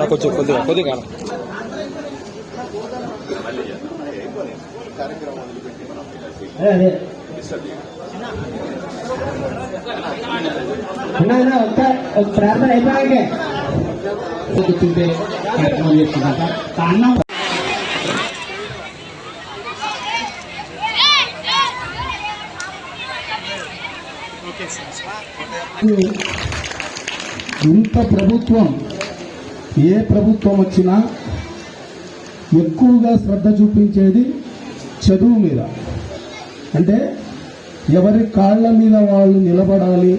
కొంచెం కొద్దిగా ప్రార్థన అయిపోయాకే ఇంత ప్రభుత్వం ఏ ప్రభుత్వం వచ్చినా ఎక్కువగా శ్రద్ధ చూపించేది చదువు మీద. అంటే ఎవరి కాళ్ళ మీద వాళ్ళు నిలబడాలి,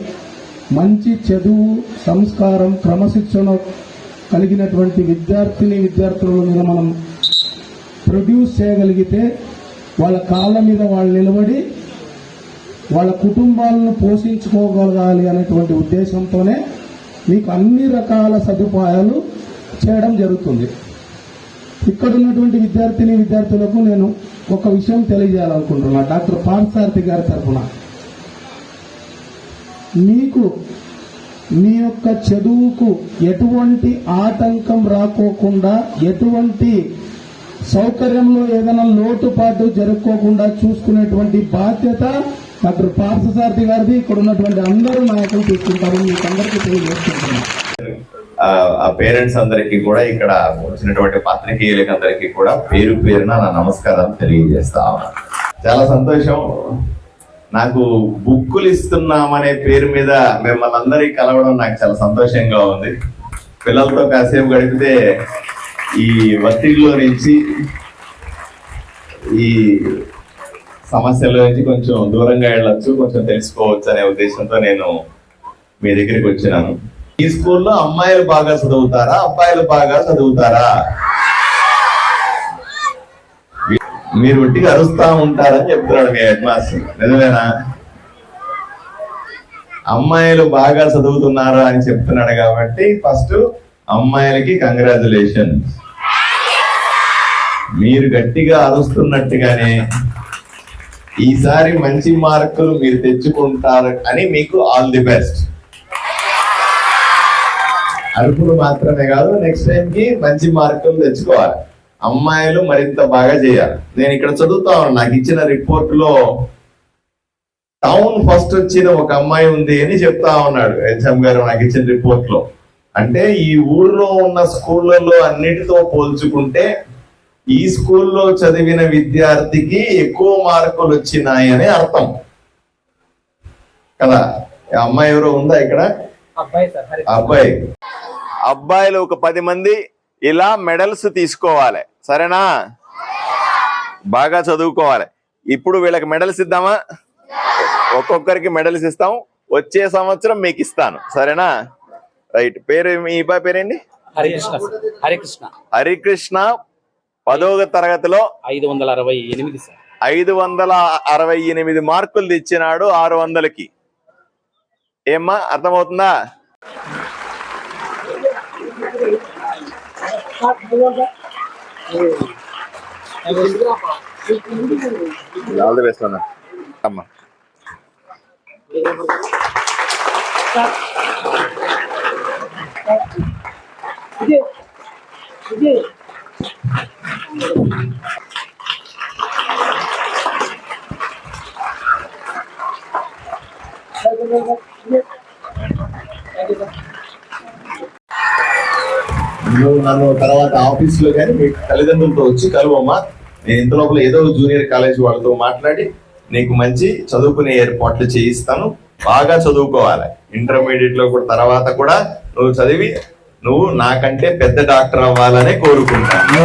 మంచి చదువు, సంస్కారం, క్రమశిక్షణ కలిగినటువంటి విద్యార్థుల మీద మనం ప్రొడ్యూస్ చేయగలిగితే వాళ్ళ కాళ్ళ మీద వాళ్ళు నిలబడి వాళ్ళ కుటుంబాలను పోషించుకోగలగాలి అనేటువంటి ఉద్దేశంతోనే మీకు అన్ని రకాల సదుపాయాలు చేయడం జరుగుతుంది. ఇక్కడ ఉన్నటువంటి విద్యార్థులకు నేను ఒక విషయం తెలియజేయాలనుకుంటున్నా. డాక్టర్ పార్థసారథి గారి తరఫున మీకు మీ యొక్క చదువుకు ఎటువంటి ఆటంకం రాకోకుండా, ఎటువంటి సౌకర్యంలో ఏదైనా లోటుపాటు జరుపుకోకుండా చూసుకునేటువంటి బాధ్యత డాక్టర్ పార్థసారథి గారిది. ఇక్కడ ఉన్నటువంటి అందరూ నాయకులు తీసుకుంటారు. మీకు అందరికీ తెలియజేసుకుంటున్నాను. ఆ పేరెంట్స్ అందరికీ కూడా, ఇక్కడ వచ్చినటువంటి పాత్రికేయులకి అందరికీ కూడా పేరు పేరున నా నమస్కారాలు తెలియజేస్తా ఉన్నాను. చాలా సంతోషం. నాకు బుక్కులు ఇస్తున్నామనే పేరు మీద మిమ్మల్ని అందరికీ కలవడం నాకు చాలా సంతోషంగా ఉంది. పిల్లలతో కాసేపు గడిపితే ఈ ఒత్తిడిలో నుంచి, ఈ సమస్యల నుంచి కొంచెం దూరంగా వెళ్ళొచ్చు, కొంచెం తెలుసుకోవచ్చు అనే ఉద్దేశంతో నేను మీ దగ్గరికి వచ్చినాను. ఈ స్కూల్లో అమ్మాయిలు బాగా చదువుతారా, అబ్బాయిలు బాగా చదువుతారా? మీరు ఒట్టిగా అరుస్తా ఉంటారని చెప్తున్నాడు మీ హెడ్ మాస్టర్. నిజమేనా? అమ్మాయిలు బాగా చదువుతున్నారు అని చెప్తున్నాడు కాబట్టి ఫస్ట్ అమ్మాయిలకి కంగ్రాచులేషన్స్. మీరు గట్టిగా అరుస్తున్నట్టుగానే ఈసారి మంచి మార్కులు మీరు తెచ్చుకుంటారు అని మీకు ఆల్ ది బెస్ట్. అరుపులు మాత్రమే కాదు, నెక్స్ట్ టైం కి మంచి మార్కులు తెచ్చుకోవాలి. అమ్మాయిలు మరింత బాగా చేయాలి. నేను ఇక్కడ చదువుతా ఉన్నాను, నాకు ఇచ్చిన రిపోర్ట్ లో టౌన్ ఫస్ట్ వచ్చిన ఒక అమ్మాయి ఉంది అని చెప్తా ఉన్నాడు హెచ్ఎం గారు నాకు ఇచ్చిన రిపోర్ట్ లో. అంటే ఈ ఊర్లో ఉన్న స్కూళ్ళలో అన్నిటితో పోల్చుకుంటే ఈ స్కూల్లో చదివిన విద్యార్థికి ఎక్కువ మార్కులు వచ్చినాయని అర్థం కదా. అమ్మాయి ఎవరో ఉందా ఇక్కడ? అబ్బాయి. అబ్బాయిలు ఒక 10 మంది ఇలా మెడల్స్ తీసుకోవాలి, సరేనా? బాగా చదువుకోవాలి. ఇప్పుడు వీళ్ళకి మెడల్స్ ఇద్దామా? ఒక్కొక్కరికి మెడల్స్ ఇస్తాం. వచ్చే సంవత్సరం మీకు ఇస్తాను, సరేనా? రైట్. పేరు మీ అబ్బాయి పేరేంటి? హరికృష్ణ. 10వ తరగతిలో 568 మార్కులు తెచ్చినాడు 600కి. ఏమ్మా, అర్థమవుతుందా? ఆల్ ది బెస్ట్ అన్న. అమ్మా నువ్వు నన్ను తర్వాత ఆఫీస్ లో కానీ మీ తల్లిదండ్రులతో వచ్చి కలువమ్మా. నేను ఇంత లోపల ఏదో జూనియర్ కాలేజ్ వాళ్ళతో మాట్లాడి నీకు మంచి చదువుకునే ఏర్పాట్లు చేయిస్తాను. బాగా చదువుకోవాలి. ఇంటర్మీడియట్ లో కూడా తర్వాత కూడా నువ్వు చదివి నువ్వు నాకంటే పెద్ద డాక్టర్ అవ్వాలనే కోరుకుంటాను.